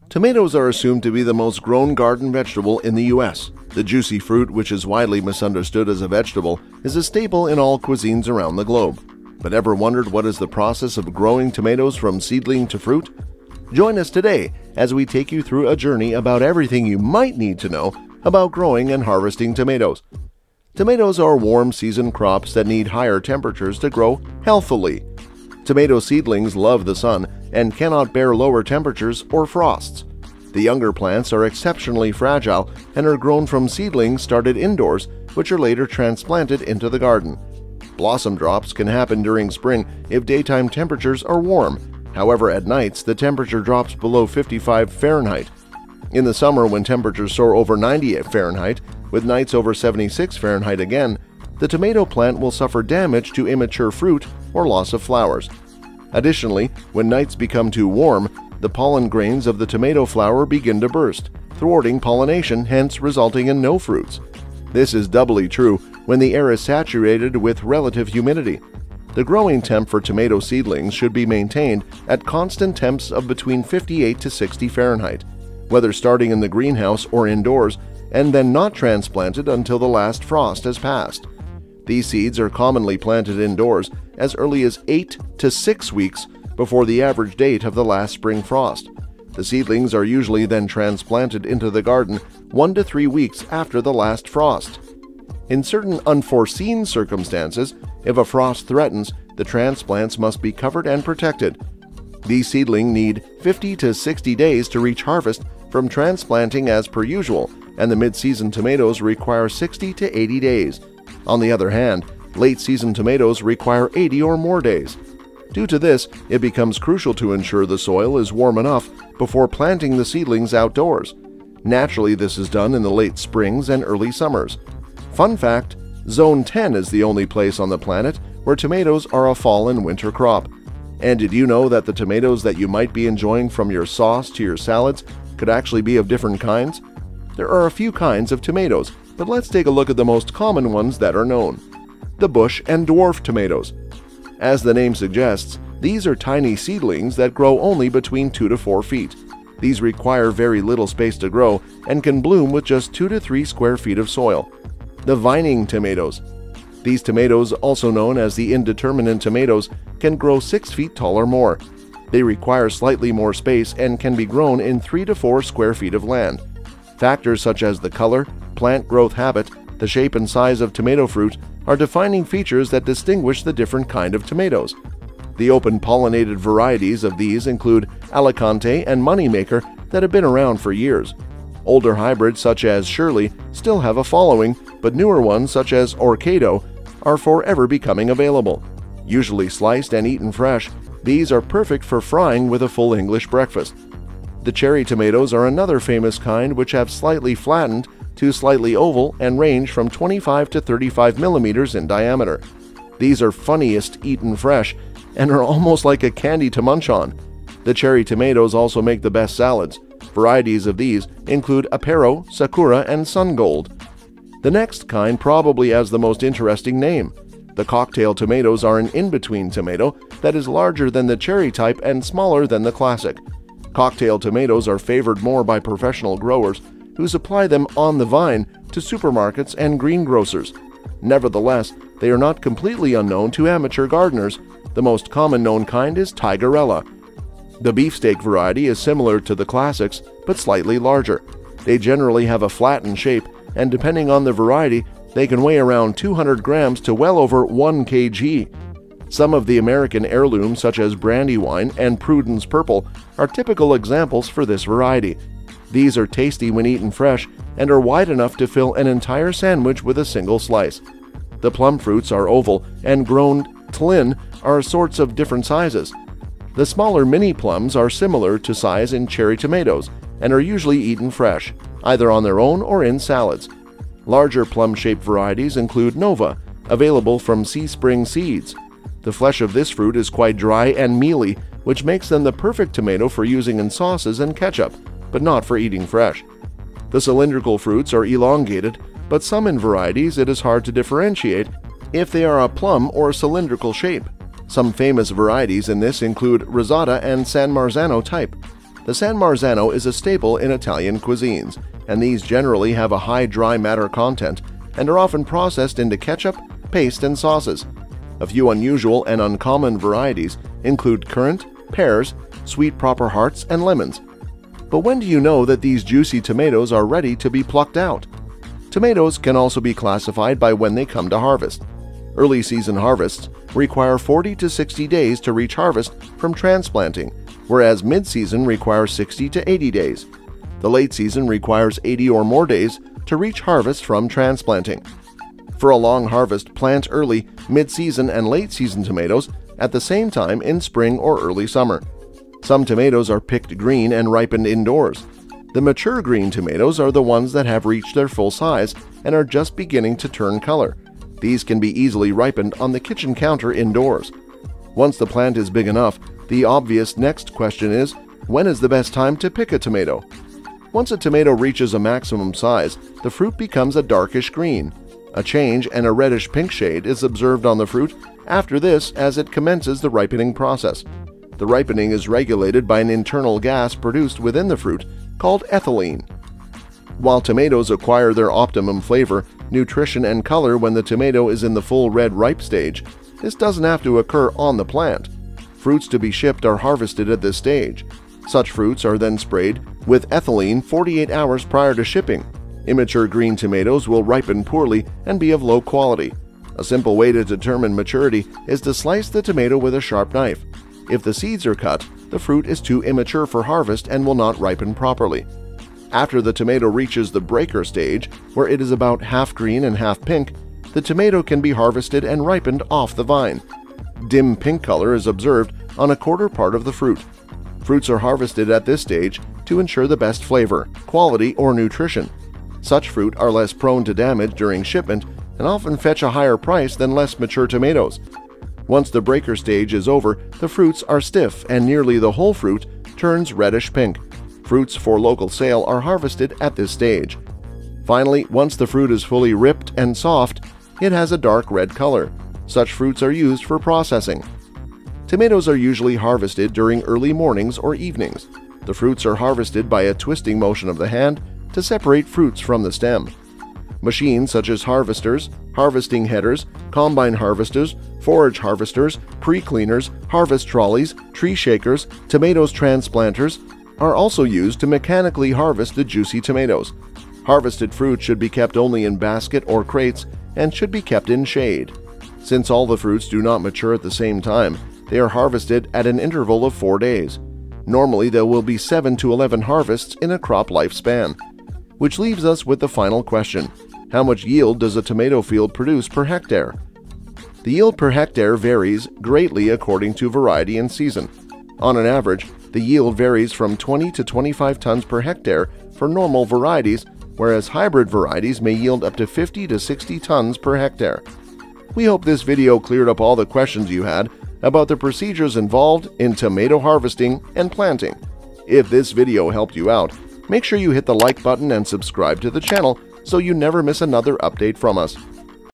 Tomatoes are assumed to be the most grown garden vegetable in the U.S. The juicy fruit, which is widely misunderstood as a vegetable, is a staple in all cuisines around the globe. But ever wondered what is the process of growing tomatoes from seedling to fruit? Join us today as we take you through a journey about everything you might need to know about growing and harvesting tomatoes. Tomatoes are warm season crops that need higher temperatures to grow healthily. Tomato seedlings love the sun and cannot bear lower temperatures or frosts. The younger plants are exceptionally fragile and are grown from seedlings started indoors, which are later transplanted into the garden. Blossom drops can happen during spring if daytime temperatures are warm. However, at nights, the temperature drops below 55 Fahrenheit. In the summer, when temperatures soar over 90 Fahrenheit, with nights over 76 Fahrenheit again, the tomato plant will suffer damage to immature fruit or loss of flowers. Additionally, when nights become too warm, the pollen grains of the tomato flower begin to burst, thwarting pollination, hence resulting in no fruits. This is doubly true when the air is saturated with relative humidity. The growing temp for tomato seedlings should be maintained at constant temps of between 58 to 60 Fahrenheit, whether starting in the greenhouse or indoors, and then not transplanted until the last frost has passed. These seeds are commonly planted indoors as early as 8 to 6 weeks before the average date of the last spring frost. The seedlings are usually then transplanted into the garden 1 to 3 weeks after the last frost. In certain unforeseen circumstances, if a frost threatens, the transplants must be covered and protected. These seedlings need 50 to 60 days to reach harvest from transplanting as per usual, and the mid-season tomatoes require 60 to 80 days. On the other hand, late-season tomatoes require 80 or more days. Due to this, it becomes crucial to ensure the soil is warm enough before planting the seedlings outdoors. Naturally, this is done in the late springs and early summers. Fun fact, Zone 10 is the only place on the planet where tomatoes are a fall and winter crop. And did you know that the tomatoes that you might be enjoying from your sauce to your salads could actually be of different kinds? There are a few kinds of tomatoes, but let's take a look at the most common ones that are known. The bush and dwarf tomatoes. As the name suggests, these are tiny seedlings that grow only between 2 to 4 feet. These require very little space to grow and can bloom with just 2 to 3 square feet of soil. The vining tomatoes. These tomatoes, also known as the indeterminate tomatoes, can grow 6 feet tall or more. They require slightly more space and can be grown in 3 to 4 square feet of land. Factors such as the color, plant growth habit, the shape and size of tomato fruit are defining features that distinguish the different kind of tomatoes. The open pollinated varieties of these include Alicante and Moneymaker that have been around for years. Older hybrids such as Shirley still have a following, but newer ones such as Orcado are forever becoming available. Usually sliced and eaten fresh, these are perfect for frying with a full English breakfast. The cherry tomatoes are another famous kind which have slightly flattened to slightly oval and range from 25 to 35 millimeters in diameter. These are funniest eaten fresh and are almost like a candy to munch on. The cherry tomatoes also make the best salads. Varieties of these include Apero, Sakura, and Sun Gold. The next kind probably has the most interesting name. The cocktail tomatoes are an in-between tomato that is larger than the cherry type and smaller than the classic. Cocktail tomatoes are favored more by professional growers who supply them on the vine to supermarkets and greengrocers. Nevertheless, they are not completely unknown to amateur gardeners. The most common known kind is Tigerella. The beefsteak variety is similar to the classics, but slightly larger. They generally have a flattened shape, and depending on the variety, they can weigh around 200 grams to well over 1 kg. Some of the American heirlooms such as Brandywine and Prudence Purple are typical examples for this variety. These are tasty when eaten fresh and are wide enough to fill an entire sandwich with a single slice. The plum fruits are oval and grown tlin are sorts of different sizes. The smaller mini plums are similar to size in cherry tomatoes and are usually eaten fresh, either on their own or in salads. Larger plum-shaped varieties include Nova, available from Sea Spring Seeds. The flesh of this fruit is quite dry and mealy, which makes them the perfect tomato for using in sauces and ketchup, but not for eating fresh. The cylindrical fruits are elongated, but some in varieties it is hard to differentiate if they are a plum or cylindrical shape. Some famous varieties in this include Rosada and San Marzano type. The San Marzano is a staple in Italian cuisines, and these generally have a high dry matter content and are often processed into ketchup, paste, and sauces. A few unusual and uncommon varieties include currant, pears, sweet proper hearts, and lemons. But when do you know that these juicy tomatoes are ready to be plucked out? Tomatoes can also be classified by when they come to harvest. Early season harvests require 40 to 60 days to reach harvest from transplanting, whereas mid-season requires 60 to 80 days. The late season requires 80 or more days to reach harvest from transplanting. For a long harvest, plant early, mid-season, and late-season tomatoes at the same time in spring or early summer. Some tomatoes are picked green and ripened indoors. The mature green tomatoes are the ones that have reached their full size and are just beginning to turn color. These can be easily ripened on the kitchen counter indoors. Once the plant is big enough, the obvious next question is, when is the best time to pick a tomato? Once a tomato reaches a maximum size, the fruit becomes a darkish green. A change and a reddish-pink shade is observed on the fruit after this as it commences the ripening process. The ripening is regulated by an internal gas produced within the fruit called ethylene. While tomatoes acquire their optimum flavor, nutrition, and color when the tomato is in the full red ripe stage, this doesn't have to occur on the plant. Fruits to be shipped are harvested at this stage. Such fruits are then sprayed with ethylene 48 hours prior to shipping. Immature green tomatoes will ripen poorly and be of low quality. A simple way to determine maturity is to slice the tomato with a sharp knife. If the seeds are cut, the fruit is too immature for harvest and will not ripen properly. After the tomato reaches the breaker stage, where it is about half green and half pink, the tomato can be harvested and ripened off the vine. Dim pink color is observed on a quarter part of the fruit. Fruits are harvested at this stage to ensure the best flavor, quality, or nutrition. Such fruit are less prone to damage during shipment and often fetch a higher price than less mature tomatoes. Once the breaker stage is over, the fruits are stiff and nearly the whole fruit turns reddish pink. Fruits for local sale are harvested at this stage. Finally, once the fruit is fully ripped and soft, it has a dark red color. Such fruits are used for processing. Tomatoes are usually harvested during early mornings or evenings. The fruits are harvested by a twisting motion of the hand to separate fruits from the stem. Machines such as harvesters, harvesting headers, combine harvesters, forage harvesters, pre-cleaners, harvest trolleys, tree shakers, tomatoes transplanters are also used to mechanically harvest the juicy tomatoes. Harvested fruit should be kept only in basket or crates and should be kept in shade. Since all the fruits do not mature at the same time, they are harvested at an interval of 4 days. Normally, there will be 7 to 11 harvests in a crop lifespan. Which leaves us with the final question: how much yield does a tomato field produce per hectare? The yield per hectare varies greatly according to variety and season. On an average, the yield varies from 20 to 25 tons per hectare for normal varieties, whereas hybrid varieties may yield up to 50 to 60 tons per hectare. We hope this video cleared up all the questions you had about the procedures involved in tomato harvesting and planting. If this video helped you out, make sure you hit the like button and subscribe to the channel so you never miss another update from us.